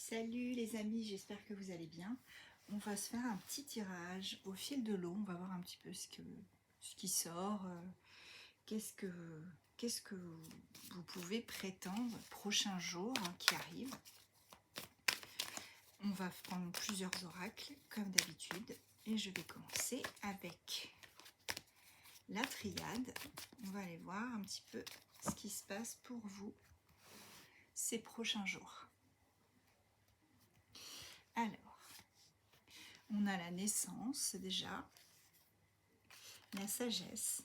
Salut les amis, j'espère que vous allez bien. On va se faire un petit tirage au fil de l'eau. On va voir un petit peu ce qui sort. Qu'est-ce que vous pouvez prétendre prochains jours qui arrivent. On va prendre plusieurs oracles comme d'habitude. Et je vais commencer avec la triade. On va aller voir un petit peu ce qui se passe pour vous ces prochains jours. Alors, on a la naissance déjà, la sagesse,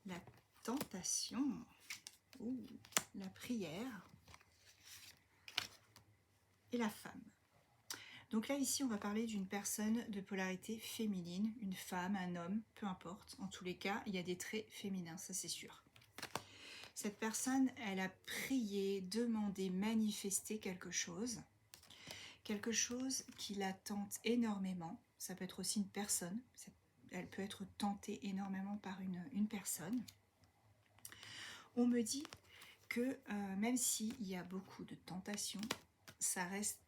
la tentation, la prière et la femme. Donc là, ici, on va parler d'une personne de polarité féminine, une femme, un homme, peu importe. En tous les cas, il y a des traits féminins, ça c'est sûr. Cette personne, elle a prié, demandé, manifesté quelque chose qui la tente énormément. Ça peut être aussi une personne, elle peut être tentée énormément par une personne. On me dit que même s'il y a beaucoup de tentations, ça reste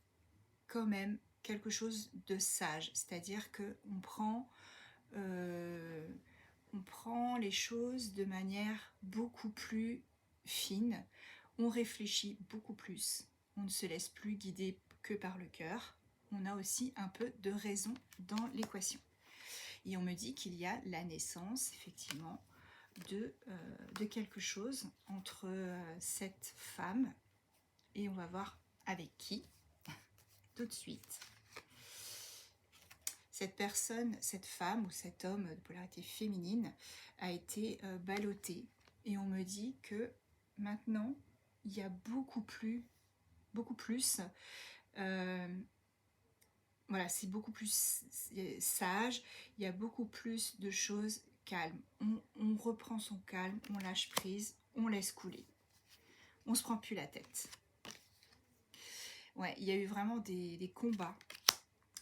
quand même quelque chose de sage. C'est-à-dire qu'on prend les choses de manière beaucoup plus fine, on réfléchit beaucoup plus, on ne se laisse plus guider que par le cœur, on a aussi un peu de raison dans l'équation. Et on me dit qu'il y a la naissance, effectivement, de quelque chose entre cette femme, et on va voir avec qui, tout de suite. Cette personne, cette femme ou cet homme de polarité féminine a été ballotté, et on me dit que maintenant, il y a beaucoup plus, voilà, c'est beaucoup plus sage, il y a beaucoup plus de choses calmes. On reprend son calme, on lâche prise, on laisse couler. On se prend plus la tête. Ouais, il y a eu vraiment des combats.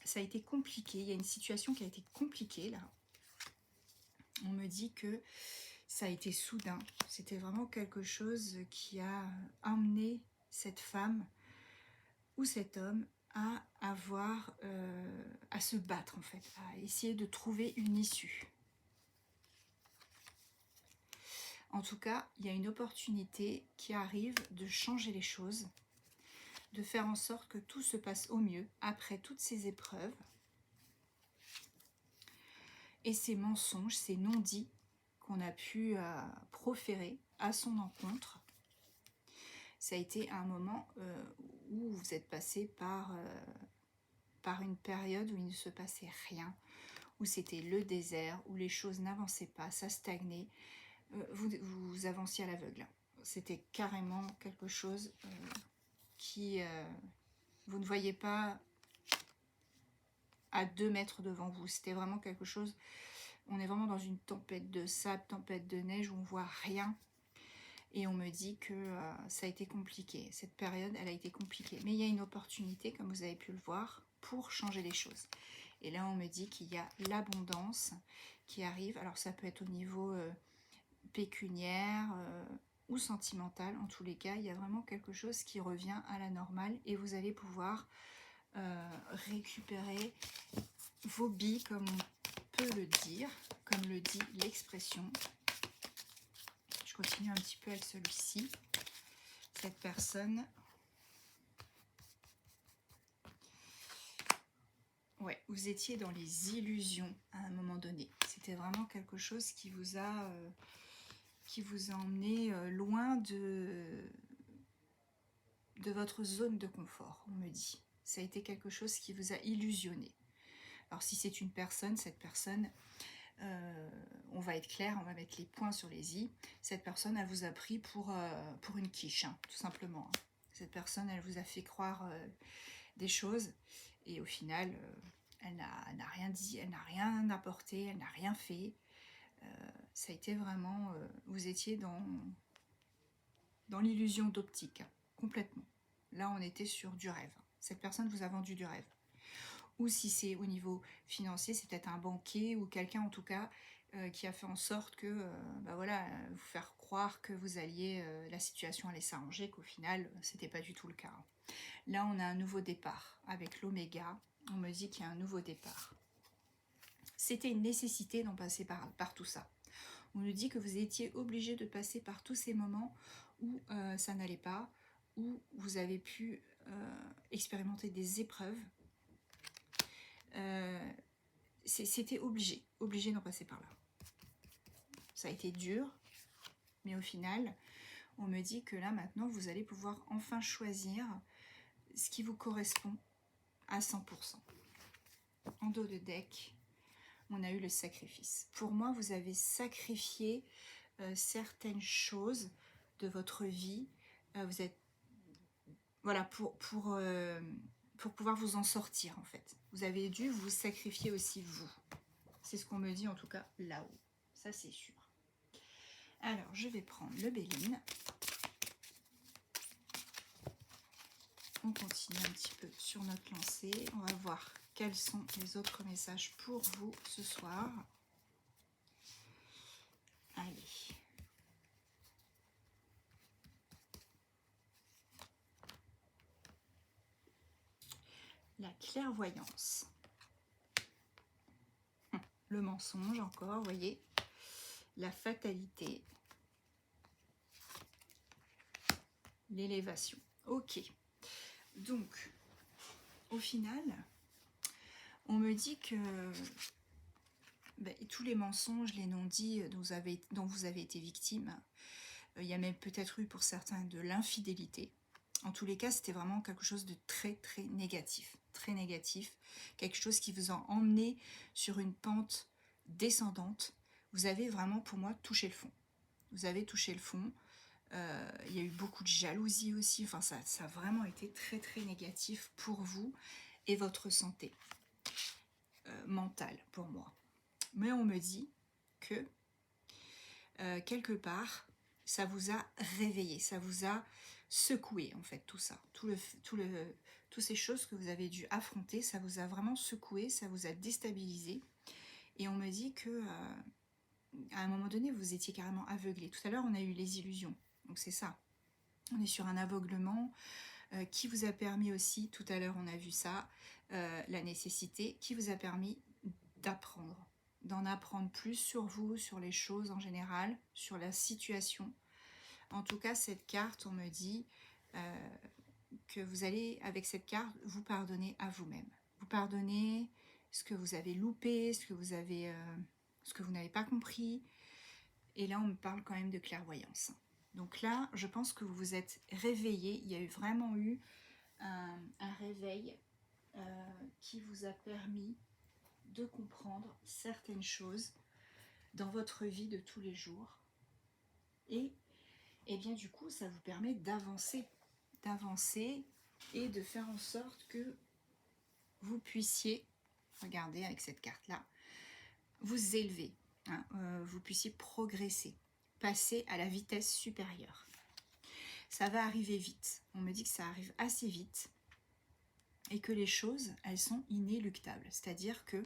Ça a été compliqué, il y a une situation qui a été compliquée là. On me dit que ça a été soudain. C'était vraiment quelque chose qui a amené cette femme ou cet homme à avoir, à se battre en fait, à essayer de trouver une issue. En tout cas, il y a une opportunité qui arrive de changer les choses, de faire en sorte que tout se passe au mieux après toutes ces épreuves. Et ces mensonges, ces non-dits qu'on a pu proférer à son encontre, ça a été un moment où vous êtes passé par une période où il ne se passait rien, où c'était le désert, où les choses n'avançaient pas, ça stagnait, vous avanciez à l'aveugle. C'était carrément quelque chose qui... vous ne voyez pas à 2 mètres devant vous. C'était vraiment quelque chose... On est vraiment dans une tempête de sable, tempête de neige, où on voit rien. Et on me dit que ça a été compliqué. Cette période, elle a été compliquée. Mais il y a une opportunité, comme vous avez pu le voir, pour changer les choses. Et là, on me dit qu'il y a l'abondance qui arrive. Alors, ça peut être au niveau pécuniaire ou sentimental. En tous les cas, il y a vraiment quelque chose qui revient à la normale. Et vous allez pouvoir récupérer vos billes, comme on peut le dire, comme le dit l'expression. Je continue un petit peu avec celui-ci. Cette personne, ouais, vous étiez dans les illusions à un moment donné. C'était vraiment quelque chose qui vous a emmené loin de votre zone de confort, on me dit. Ça a été quelque chose qui vous a illusionné. Alors si c'est une personne, cette personne, on va être clair, on va mettre les points sur les i. Cette personne, elle vous a pris pour une quiche, hein, tout simplement. Hein. Cette personne, elle vous a fait croire des choses, et au final, elle n'a rien dit, elle n'a rien apporté, elle n'a rien fait. Ça a été vraiment... vous étiez dans l'illusion d'optique, hein, complètement. Là, on était sur du rêve. Cette personne vous a vendu du rêve. Ou si c'est au niveau financier, c'est peut-être un banquier ou quelqu'un en tout cas qui a fait en sorte que, voilà, vous faire croire que vous alliez, la situation allait s'arranger, qu'au final, c'était pas du tout le cas. Là, on a un nouveau départ. Avec l'oméga, on me dit qu'il y a un nouveau départ. C'était une nécessité d'en passer par tout ça. On nous dit que vous étiez obligé de passer par tous ces moments où ça n'allait pas, où vous avez pu expérimenter des épreuves. C'était obligé d'en passer par là. Ça a été dur, mais au final, on me dit que là, maintenant, vous allez pouvoir enfin choisir ce qui vous correspond à 100%. En dos de deck, on a eu le sacrifice. Pour moi, vous avez sacrifié certaines choses de votre vie. Vous êtes... Voilà, pour pouvoir vous en sortir, en fait. Vous avez dû vous sacrifier aussi, vous. C'est ce qu'on me dit, en tout cas, là-haut. Ça, c'est sûr. Alors, je vais prendre le Béline. On continue un petit peu sur notre lancée. On va voir quels sont les autres messages pour vous ce soir. Allez. La clairvoyance. Le mensonge encore, vous voyez. La fatalité. L'élévation. Ok. Donc, au final, on me dit que tous les mensonges, les non-dits dont vous avez été victime, il y a même peut-être eu pour certains de l'infidélité. En tous les cas, c'était vraiment quelque chose de très très négatif. Très négatif. Quelque chose qui vous a emmené sur une pente descendante. Vous avez vraiment, pour moi, touché le fond. Vous avez touché le fond. Il y a eu beaucoup de jalousie aussi. Enfin, ça a vraiment été très très négatif pour vous et votre santé mentale, pour moi. Mais on me dit que quelque part, ça vous a réveillé, ça vous a secoué en fait, tout ça, toutes ces choses que vous avez dû affronter, ça vous a vraiment secoué, ça vous a déstabilisé. Et on me dit que à un moment donné, vous étiez carrément aveuglé. Tout à l'heure, on a eu les illusions, donc c'est ça. On est sur un aveuglement qui vous a permis aussi, tout à l'heure on a vu ça, la nécessité, qui vous a permis d'apprendre, d'en apprendre plus sur vous, sur les choses en général, sur la situation. En tout cas, cette carte, on me dit que vous allez, avec cette carte, vous pardonner à vous-même. Vous pardonnez ce que vous avez loupé, ce que vous n'avez pas compris. Et là, on me parle quand même de clairvoyance. Donc là, je pense que vous vous êtes réveillé. Il y a vraiment eu un réveil qui vous a permis de comprendre certaines choses dans votre vie de tous les jours. Et bien du coup, ça vous permet d'avancer et de faire en sorte que vous puissiez, regardez avec cette carte-là, vous élever, hein, vous puissiez progresser, passer à la vitesse supérieure. Ça va arriver vite. On me dit que ça arrive assez vite et que les choses, elles sont inéluctables. C'est-à-dire que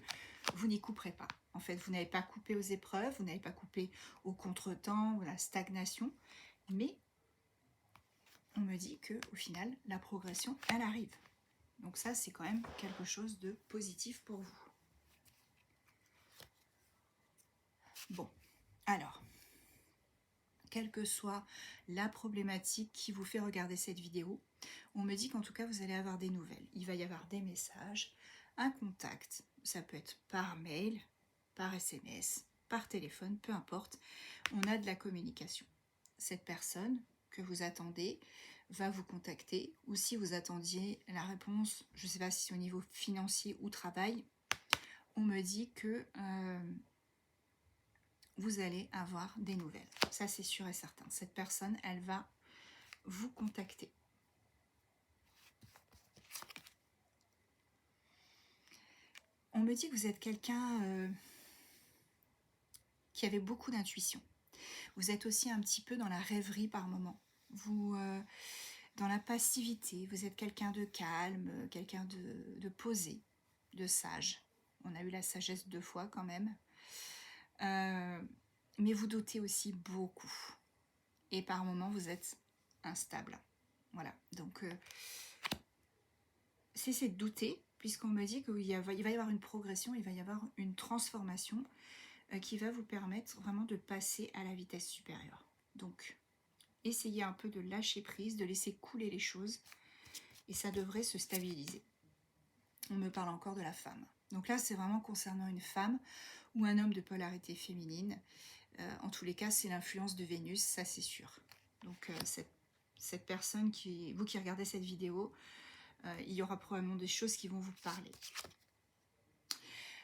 vous n'y couperez pas. En fait, vous n'avez pas coupé aux épreuves, vous n'avez pas coupé au contretemps ou à la stagnation, mais on me dit que au final, la progression, elle arrive. Donc ça, c'est quand même quelque chose de positif pour vous. Bon, alors, quelle que soit la problématique qui vous fait regarder cette vidéo, on me dit qu'en tout cas, vous allez avoir des nouvelles. Il va y avoir des messages, un contact, ça peut être par mail, par SMS, par téléphone, peu importe. On a de la communication. Cette personne que vous attendez va vous contacter, ou si vous attendiez la réponse, je ne sais pas si c'est au niveau financier ou travail, on me dit que vous allez avoir des nouvelles. Ça, c'est sûr et certain. Cette personne, elle va vous contacter. On me dit que vous êtes quelqu'un qui avait beaucoup d'intuition. Vous êtes aussi un petit peu dans la rêverie par moment. Vous, dans la passivité, vous êtes quelqu'un de calme, quelqu'un de posé, de sage. On a eu la sagesse 2 fois quand même. Mais vous doutez aussi beaucoup. Et par moments, vous êtes instable. Voilà. Donc, cessez de douter, puisqu'on me dit qu'il va y avoir une progression, il va y avoir une transformation qui va vous permettre vraiment de passer à la vitesse supérieure. Donc, essayez un peu de lâcher prise, de laisser couler les choses, et ça devrait se stabiliser. On me parle encore de la femme. Donc là, c'est vraiment concernant une femme ou un homme de polarité féminine. En tous les cas, c'est l'influence de Vénus, ça c'est sûr. Donc cette personne, vous qui regardez cette vidéo, il y aura probablement des choses qui vont vous parler.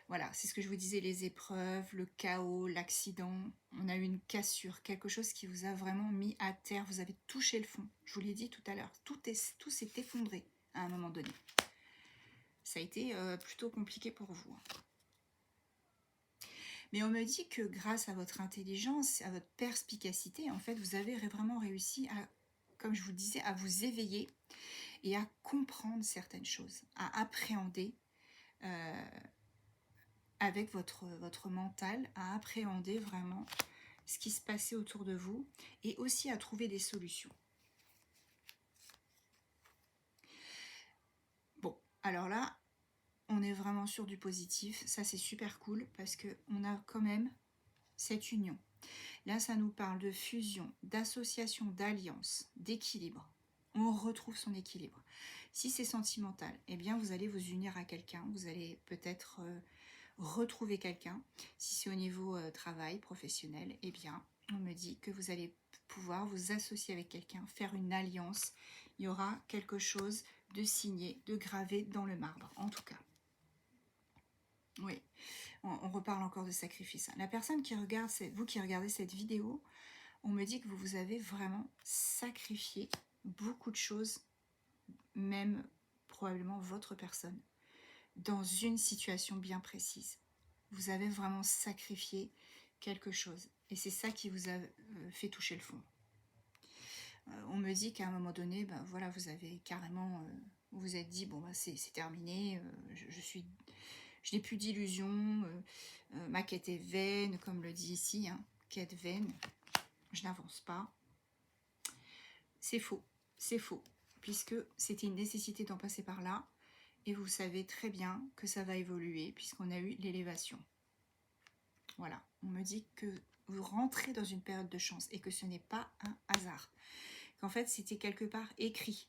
Voilà, c'est ce que je vous disais, les épreuves, le chaos, l'accident. On a eu une cassure, quelque chose qui vous a vraiment mis à terre. Vous avez touché le fond. Je vous l'ai dit tout à l'heure, tout s'est effondré à un moment donné. Ça a été plutôt compliqué pour vous. Mais on me dit que grâce à votre intelligence, à votre perspicacité, en fait, vous avez vraiment réussi à, comme je vous le disais, à vous éveiller et à comprendre certaines choses, à appréhender avec votre mental, à appréhender vraiment ce qui se passait autour de vous et aussi à trouver des solutions. Bon, alors là, on est vraiment sur du positif, ça c'est super cool parce qu'on a quand même cette union. Là, ça nous parle de fusion, d'association, d'alliance, d'équilibre. On retrouve son équilibre. Si c'est sentimental, eh bien, vous allez vous unir à quelqu'un. Vous allez peut-être retrouver quelqu'un. Si c'est au niveau travail, professionnel, eh bien, on me dit que vous allez pouvoir vous associer avec quelqu'un, faire une alliance. Il y aura quelque chose de signé, de gravé dans le marbre, en tout cas. Oui, on reparle encore de sacrifice. La personne qui regarde, vous qui regardez cette vidéo, on me dit que vous vous avez vraiment sacrifié beaucoup de choses, même probablement votre personne, dans une situation bien précise. Vous avez vraiment sacrifié quelque chose. Et c'est ça qui vous a fait toucher le fond. On me dit qu'à un moment donné, ben voilà, vous avez carrément, vous vous êtes dit, bon, ben c'est terminé, je n'ai plus d'illusions, ma quête est vaine, comme le dit ici, hein, quête vaine, je n'avance pas. C'est faux, puisque c'était une nécessité d'en passer par là, et vous savez très bien que ça va évoluer, puisqu'on a eu l'élévation. Voilà, on me dit que vous rentrez dans une période de chance, et que ce n'est pas un hasard, qu'en fait c'était quelque part écrit,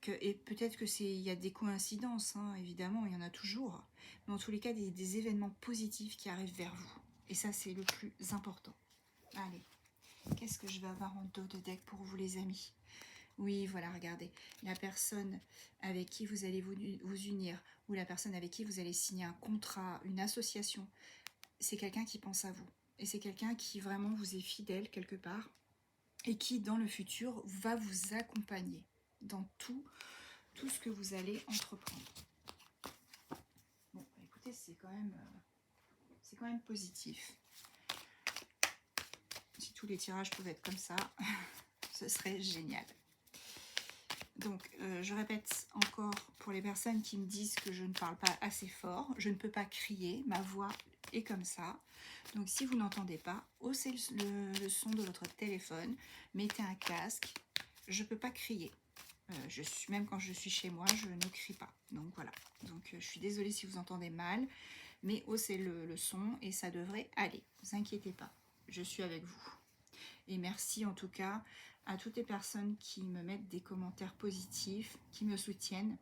et peut-être que il y a des coïncidences, hein, évidemment, il y en a toujours, mais en tous les cas, des événements positifs qui arrivent vers vous, et ça c'est le plus important. Allez, qu'est-ce que je vais avoir en dos de deck pour vous les amis? Oui, voilà, regardez, la personne avec qui vous allez vous unir, ou la personne avec qui vous allez signer un contrat, une association, c'est quelqu'un qui pense à vous. Et c'est quelqu'un qui vraiment vous est fidèle quelque part, et qui dans le futur va vous accompagner dans tout ce que vous allez entreprendre. Bon, écoutez, c'est quand même positif. Si tous les tirages pouvaient être comme ça, ce serait génial. Donc, je répète encore pour les personnes qui me disent que je ne parle pas assez fort, je ne peux pas crier, ma voix est comme ça. Donc, si vous n'entendez pas, haussez le son de votre téléphone, mettez un casque, je ne peux pas crier. Même quand je suis chez moi, je ne crie pas. Donc, voilà. Donc, je suis désolée si vous entendez mal, mais haussez le son et ça devrait aller. Ne vous inquiétez pas, je suis avec vous. Et merci en tout cas à toutes les personnes qui me mettent des commentaires positifs, qui me soutiennent.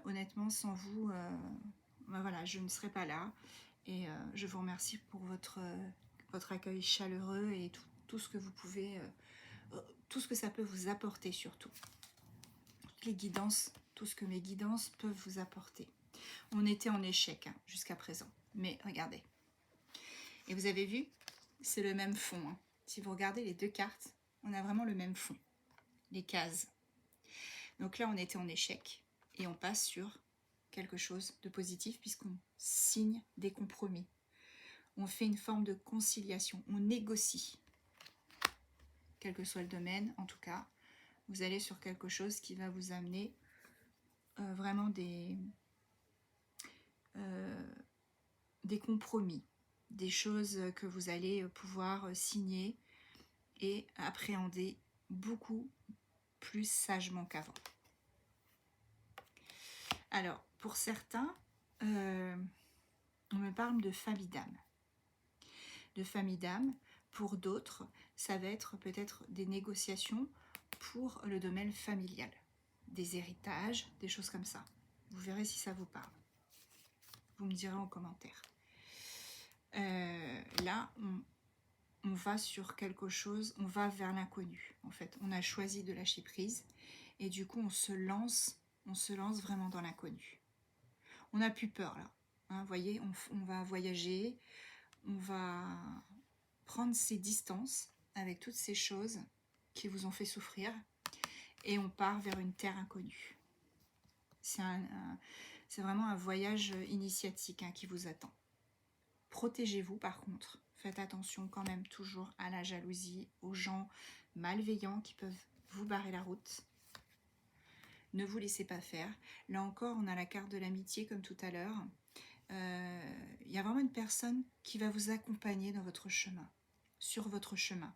Honnêtement, sans vous, ben voilà, je ne serais pas là. Et je vous remercie pour votre accueil chaleureux et tout ce que vous pouvez, tout ce que ça peut vous apporter surtout. Toutes les guidances, tout ce que mes guidances peuvent vous apporter. On était en échec hein, jusqu'à présent, mais regardez. Et vous avez vu, c'est le même fond. Hein. Si vous regardez les deux cartes, on a vraiment le même fond, les cases. Donc là, on était en échec et on passe sur quelque chose de positif puisqu'on signe des compromis. On fait une forme de conciliation, on négocie. Quel que soit le domaine, en tout cas, vous allez sur quelque chose qui va vous amener vraiment des compromis, des choses que vous allez pouvoir signer et appréhender beaucoup plus sagement qu'avant. Alors, pour certains, on me parle de famille d'âme. De famille d'âme. Pour d'autres, ça va être peut-être des négociations pour le domaine familial. Des héritages, des choses comme ça. Vous verrez si ça vous parle. Vous me direz en commentaire. Là, on va sur quelque chose, on va vers l'inconnu. En fait, on a choisi de lâcher prise et du coup, on se lance vraiment dans l'inconnu. On n'a plus peur là. Hein, vous voyez, on va voyager, on va prendre ses distances avec toutes ces choses qui vous ont fait souffrir et on part vers une terre inconnue. C'est vraiment un voyage initiatique qui vous attend. Protégez-vous par contre. Faites attention quand même toujours à la jalousie, aux gens malveillants qui peuvent vous barrer la route. Ne vous laissez pas faire. Là encore, on a la carte de l'amitié comme tout à l'heure. Il y a vraiment une personne qui va vous accompagner dans votre chemin, sur votre chemin.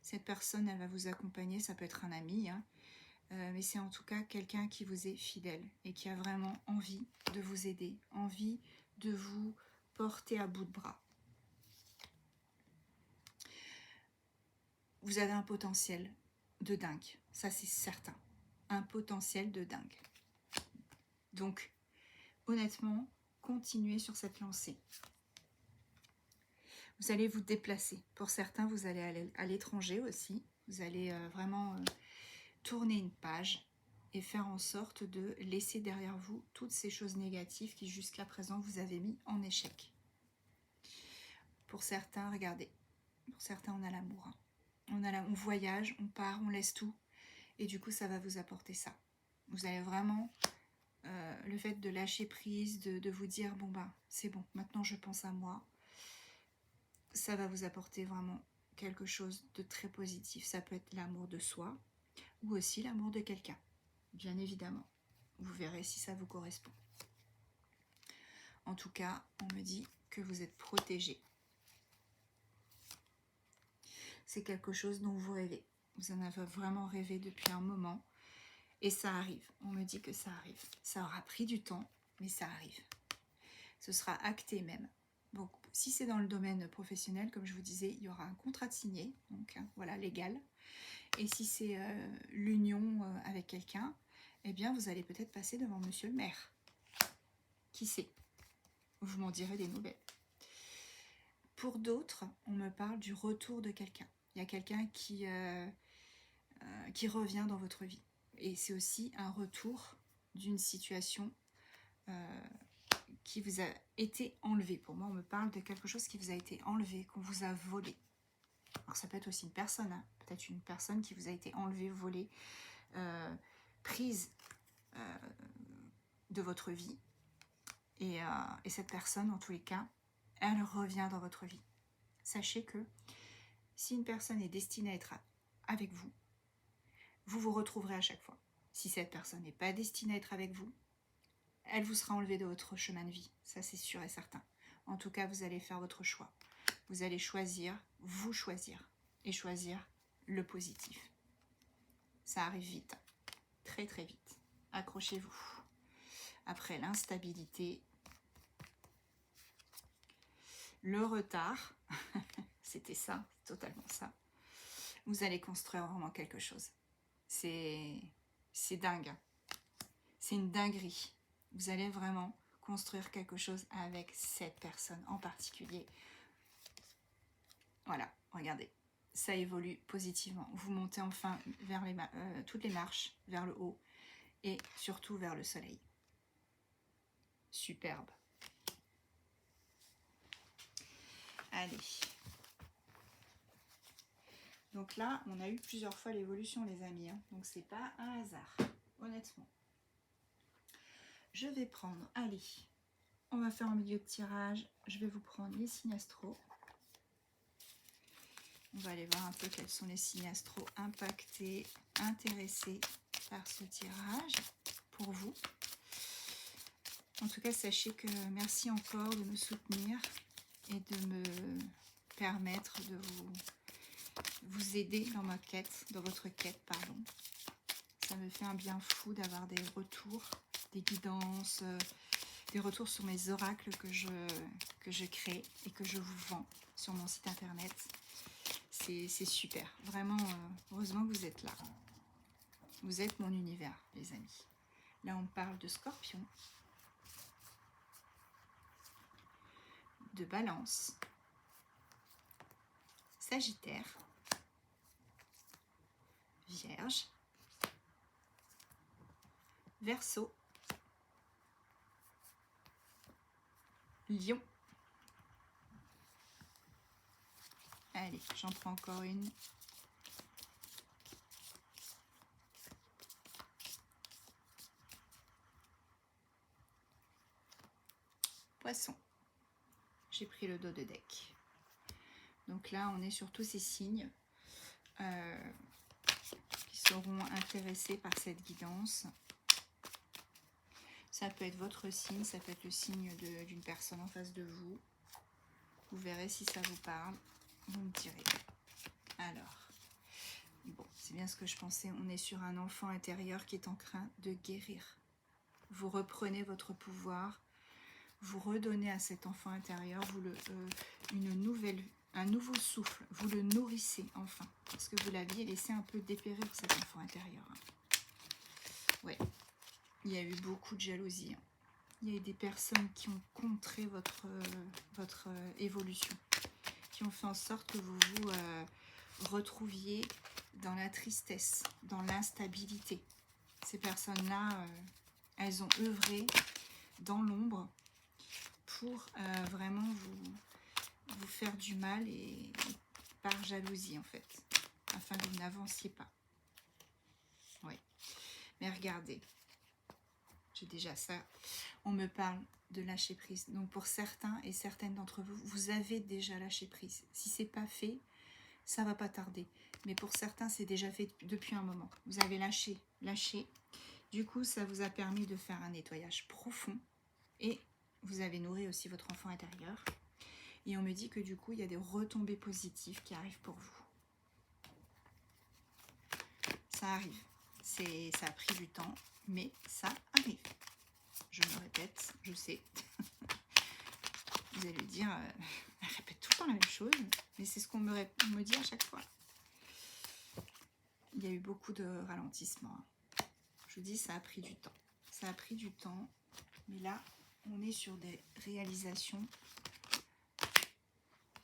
Cette personne, elle va vous accompagner, ça peut être un ami, mais c'est en tout cas quelqu'un qui vous est fidèle et qui a vraiment envie de vous aider, envie de vous porter à bout de bras. Vous avez un potentiel de dingue, ça c'est certain. Un potentiel de dingue. Donc, honnêtement, continuez sur cette lancée. Vous allez vous déplacer. Pour certains, vous allez aller à l'étranger aussi. Vous allez vraiment tourner une page et faire en sorte de laisser derrière vous toutes ces choses négatives qui jusqu'à présent vous avez mis en échec. Pour certains, regardez, pour certains on a l'amour. On voyage, on part, on laisse tout et du coup ça va vous apporter ça. Vous allez vraiment, le fait de lâcher prise, de vous dire bon ben c'est bon, maintenant je pense à moi, ça va vous apporter vraiment quelque chose de très positif. Ça peut être l'amour de soi ou aussi l'amour de quelqu'un, bien évidemment. Vous verrez si ça vous correspond. En tout cas, on me dit que vous êtes protégé. C'est quelque chose dont vous rêvez. Vous en avez vraiment rêvé depuis un moment. Et ça arrive. On me dit que ça arrive. Ça aura pris du temps, mais ça arrive. Ce sera acté même. Donc, si c'est dans le domaine professionnel, comme je vous disais, il y aura un contrat de signé, donc voilà, légal. Et si c'est l'union avec quelqu'un, eh bien, vous allez peut-être passer devant monsieur le maire. Qui sait? Vous m'en direz des nouvelles. Pour d'autres, on me parle du retour de quelqu'un. Il y a quelqu'un qui revient dans votre vie. Et c'est aussi un retour d'une situation qui vous a été enlevée. Pour moi, on me parle de quelque chose qui vous a été enlevé, qu'on vous a volé. Alors ça peut être aussi une personne, peut-être une personne qui vous a été enlevée, volée, prise de votre vie. Et cette personne, en tous les cas, elle revient dans votre vie. Sachez que si une personne est destinée à être avec vous, vous vous retrouverez à chaque fois. Si cette personne n'est pas destinée à être avec vous, elle vous sera enlevée de votre chemin de vie. Ça, c'est sûr et certain. En tout cas, vous allez faire votre choix. Vous allez choisir, vous choisir, et choisir le positif. Ça arrive vite, très très vite. Accrochez-vous. Après l'instabilité, le retard, c'était ça, totalement ça. Vous allez construire vraiment quelque chose. C'est dingue. C'est une dinguerie. Vous allez vraiment construire quelque chose avec cette personne en particulier. Voilà, regardez. Ça évolue positivement. Vous montez enfin vers toutes les marches, vers le haut et surtout vers le soleil. Superbe. Allez. Donc là, on a eu plusieurs fois l'évolution, les amis. Donc c'est pas un hasard, honnêtement. Je vais prendre, allez, on va faire en milieu de tirage. Je vais vous prendre les signes astro. On va aller voir un peu quels sont les signes astro impactés, intéressés par ce tirage pour vous. En tout cas, sachez que merci encore de me soutenir et de me permettre de vous aider dans ma quête, dans votre quête, pardon. Ça me fait un bien fou d'avoir des retours des guidances, des retours sur mes oracles que je crée et que je vous vends sur mon site internet. C'est super. Vraiment, heureusement que vous êtes là. Vous êtes mon univers, les amis. Là, on parle de Scorpion, de Balance, Sagittaire, Vierge, Verseau, Lion. Allez, j'en prends encore une. Poisson. J'ai pris le dos de deck. Donc là, on est sur tous ces signes qui seront intéressés par cette guidance. Ça peut être votre signe, ça peut être le signe d'une personne en face de vous. Vous verrez si ça vous parle. Vous me direz. Alors, bon, c'est bien ce que je pensais. On est sur un enfant intérieur qui est en train de guérir. Vous reprenez votre pouvoir. Vous redonnez à cet enfant intérieur un nouveau souffle. Vous le nourrissez enfin. Parce que vous l'aviez laissé un peu dépérir, cet enfant intérieur. Ouais. Il y a eu beaucoup de jalousie. Il y a eu des personnes qui ont contré votre évolution. Qui ont fait en sorte que vous vous retrouviez dans la tristesse, dans l'instabilité. Ces personnes-là, elles ont œuvré dans l'ombre pour vraiment vous faire du mal et par jalousie en fait, afin que vous n'avanciez pas. Oui, mais regardez, j'ai déjà ça. On me parle de lâcher prise. Donc pour certains et certaines d'entre vous, vous avez déjà lâché prise. Si c'est pas fait, ça va pas tarder. Mais pour certains, c'est déjà fait depuis un moment. Vous avez lâché. Du coup, ça vous a permis de faire un nettoyage profond et vous avez nourri aussi votre enfant intérieur. Et on me dit que du coup, il y a des retombées positives qui arrivent pour vous. Ça arrive. Ça a pris du temps, mais ça arrive. Je me répète, je sais. Vous allez dire, elle répète tout le temps la même chose, mais c'est ce qu'on me dit à chaque fois. Il y a eu beaucoup de ralentissement. Je vous dis, ça a pris du temps. Ça a pris du temps, mais là, on est sur des réalisations.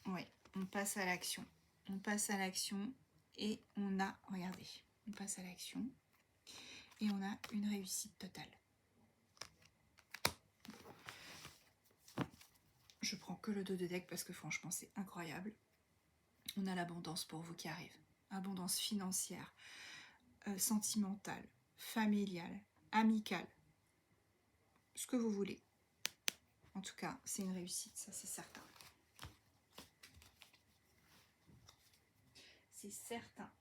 Ouais, on passe à l'action. On passe à l'action et on a, regardez, on passe à l'action et on a une réussite totale. Je prends que le dos de deck parce que franchement, c'est incroyable. On a l'abondance pour vous qui arrive. Abondance financière, sentimentale, familiale, amicale. Ce que vous voulez. En tout cas, c'est une réussite, ça c'est certain. C'est certain.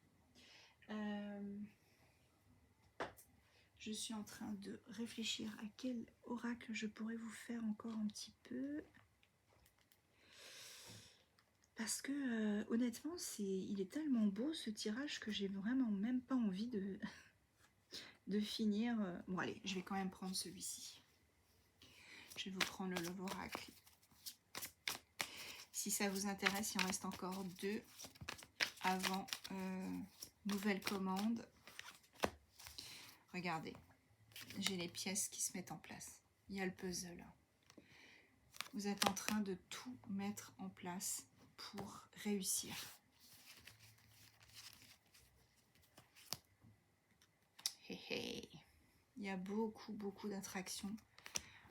Je suis en train de réfléchir à quel oracle je pourrais vous faire encore un petit peu. Parce que honnêtement, il est tellement beau ce tirage que j'ai vraiment même pas envie de finir. Bon allez, je vais quand même prendre celui-ci. Je vais vous prendre le Love Oracle. Si ça vous intéresse, il en reste encore 2 avant nouvelle commande. Regardez, j'ai les pièces qui se mettent en place. Il y a le puzzle. Vous êtes en train de tout mettre en place pour réussir. Hey, hey. Il y a beaucoup d'attraction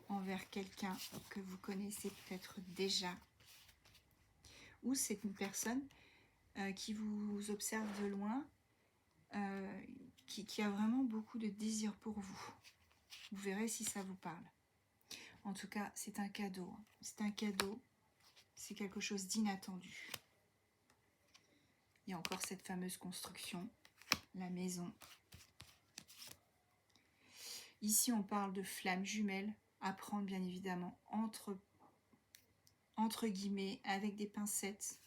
envers quelqu'un que vous connaissez peut-être déjà. Ou c'est une personne qui vous observe de loin, qui a vraiment beaucoup de désir pour vous. Vous verrez si ça vous parle. En tout cas, c'est un cadeau. C'est un cadeau. C'est quelque chose d'inattendu. Il y a encore cette fameuse construction, la maison. Ici, on parle de flammes jumelles à prendre, bien évidemment, entre guillemets, avec des pincettes.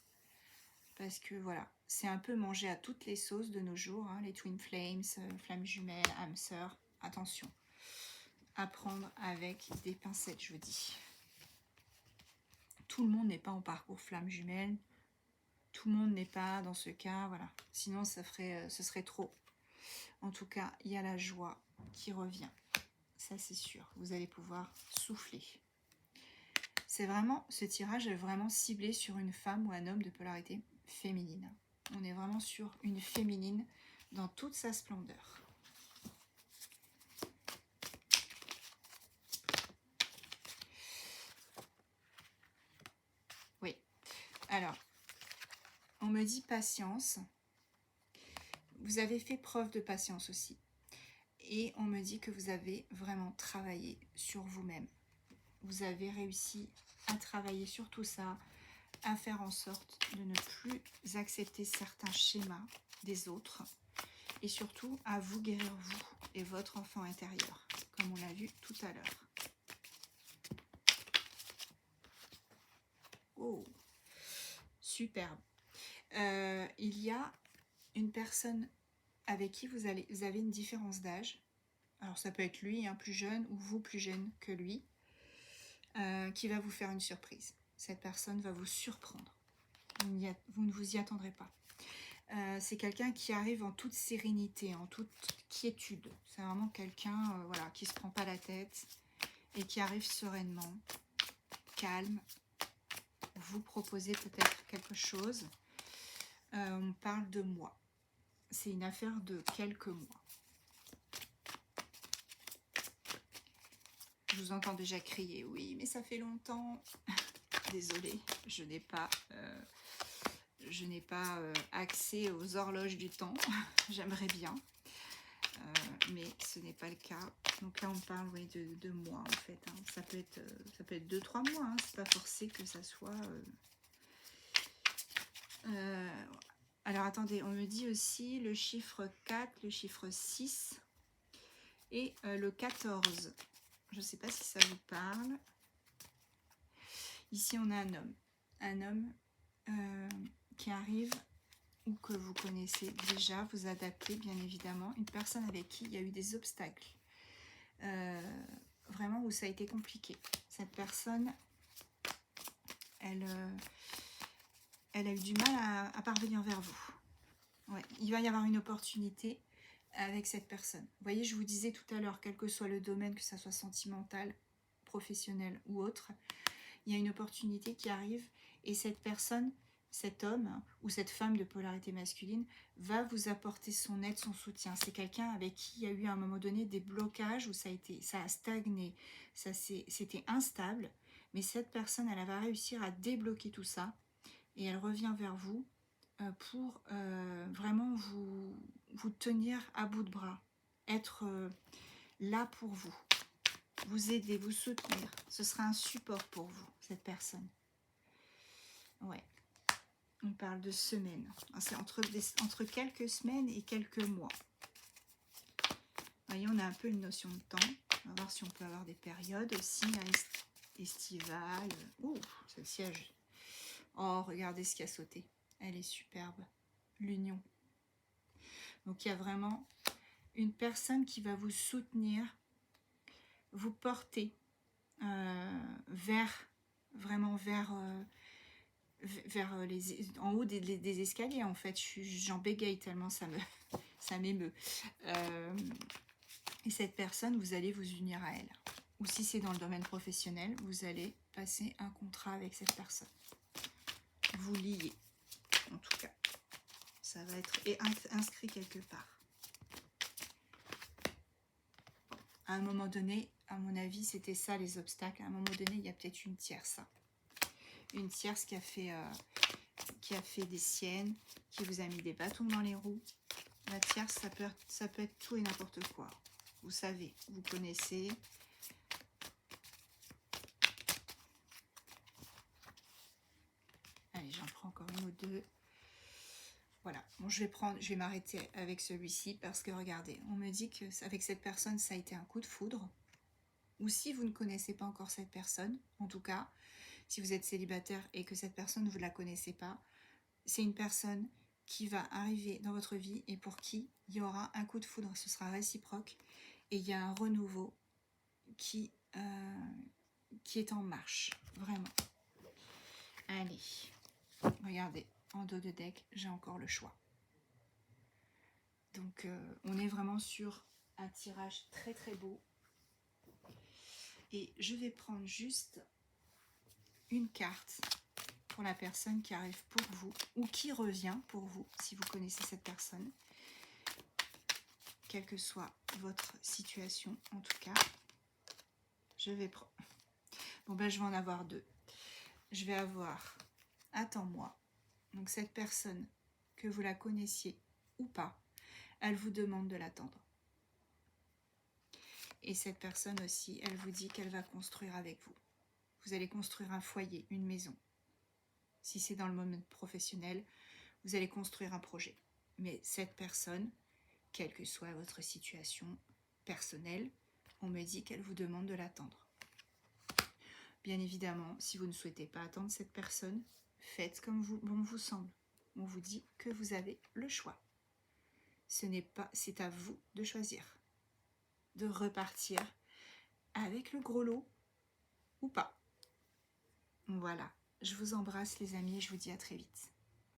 Parce que, voilà, c'est un peu mangé à toutes les sauces de nos jours. Hein, les twin flames, flammes jumelles, âmes sœurs. Attention. à prendre avec des pincettes, je vous dis. Tout le monde n'est pas en parcours flamme jumelle. Tout le monde n'est pas dans ce cas, voilà. Sinon, ce serait trop. En tout cas, il y a la joie qui revient. Ça, c'est sûr. Vous allez pouvoir souffler. C'est vraiment, ce tirage est vraiment ciblé sur une femme ou un homme de polarité féminine. On est vraiment sur une féminine dans toute sa splendeur. Oui. Alors, on me dit patience. Vous avez fait preuve de patience aussi. Et on me dit que vous avez vraiment travaillé sur vous-même. Vous avez réussi à travailler sur tout ça, à faire en sorte de ne plus accepter certains schémas des autres et surtout à vous guérir vous et votre enfant intérieur, comme on l'a vu tout à l'heure. Oh, superbe. Il y a une personne avec qui vous avez une différence d'âge. Alors ça peut être lui, plus jeune, ou vous plus jeune que lui, qui va vous faire une surprise. Cette personne va vous surprendre. Vous ne vous y attendrez pas. C'est quelqu'un qui arrive en toute sérénité, en toute quiétude. C'est vraiment quelqu'un voilà, qui ne se prend pas la tête et qui arrive sereinement, calme. Vous proposez peut-être quelque chose. On parle de mois. C'est une affaire de quelques mois. Je vous entends déjà crier. Oui, mais ça fait longtemps. Désolée, je n'ai pas accès aux horloges du temps. J'aimerais bien, mais ce n'est pas le cas. Donc là, on parle de mois en fait. Ça peut être 2-3 mois. C'est pas forcé que ça soit. Alors attendez, on me dit aussi le chiffre 4, le chiffre 6 et le 14. Je ne sais pas si ça vous parle. Ici, on a un homme qui arrive ou que vous connaissez déjà, vous adaptez bien évidemment, une personne avec qui il y a eu des obstacles, vraiment où ça a été compliqué. Cette personne, elle a eu du mal à parvenir vers vous. Ouais, il va y avoir une opportunité avec cette personne. Vous voyez, je vous disais tout à l'heure, quel que soit le domaine, que ça soit sentimental, professionnel ou autre, il y a une opportunité qui arrive et cette personne, cet homme ou cette femme de polarité masculine va vous apporter son aide, son soutien. C'est quelqu'un avec qui il y a eu à un moment donné des blocages où ça a stagné, c'était instable, mais cette personne, elle va réussir à débloquer tout ça et elle revient vers vous pour vraiment vous tenir à bout de bras, être là pour vous aider, vous soutenir. Ce sera un support pour vous, cette personne. Ouais. On parle de semaines. C'est entre quelques semaines et quelques mois. Vous voyez, on a un peu une notion de temps. On va voir si on peut avoir des périodes aussi estivales. Ouh, ce siège. Oh, regardez ce qui a sauté. Elle est superbe. L'union. Donc, il y a vraiment une personne qui va vous soutenir, vous porter vers en haut des escaliers en fait. J'en bégaye tellement ça m'émeut. Et cette personne, vous allez vous unir à elle. Ou si c'est dans le domaine professionnel, vous allez passer un contrat avec cette personne. Vous liez, en tout cas. Ça va être inscrit quelque part. À un moment donné, à mon avis, c'était ça les obstacles. À un moment donné, il y a peut-être une tierce. Une tierce qui a fait des siennes, qui vous a mis des bâtons dans les roues. La tierce, ça peut être tout et n'importe quoi. Vous savez, vous connaissez. Allez, j'en prends encore une ou deux. Voilà, bon, je vais m'arrêter avec celui-ci parce que regardez, on me dit que avec cette personne, ça a été un coup de foudre. Ou si vous ne connaissez pas encore cette personne, en tout cas, si vous êtes célibataire et que cette personne, vous ne la connaissez pas, c'est une personne qui va arriver dans votre vie et pour qui il y aura un coup de foudre, ce sera réciproque et il y a un renouveau qui est en marche, vraiment. Allez, regardez, en dos de deck, j'ai encore le choix. Donc, on est vraiment sur un tirage très très beau. Et je vais prendre juste une carte pour la personne qui arrive pour vous ou qui revient pour vous, si vous connaissez cette personne. Quelle que soit votre situation, en tout cas, je vais prendre. Bon, ben, je vais en avoir deux. Je vais avoir Attends-moi. Donc, cette personne, que vous la connaissiez ou pas, elle vous demande de l'attendre. Et cette personne aussi, elle vous dit qu'elle va construire avec vous. Vous allez construire un foyer, une maison. Si c'est dans le monde professionnel, vous allez construire un projet. Mais cette personne, quelle que soit votre situation personnelle, on me dit qu'elle vous demande de l'attendre. Bien évidemment, si vous ne souhaitez pas attendre cette personne, faites comme bon vous semble. On vous dit que vous avez le choix. C'est à vous de choisir, de repartir avec le gros lot ou pas. Voilà, je vous embrasse les amis et je vous dis à très vite.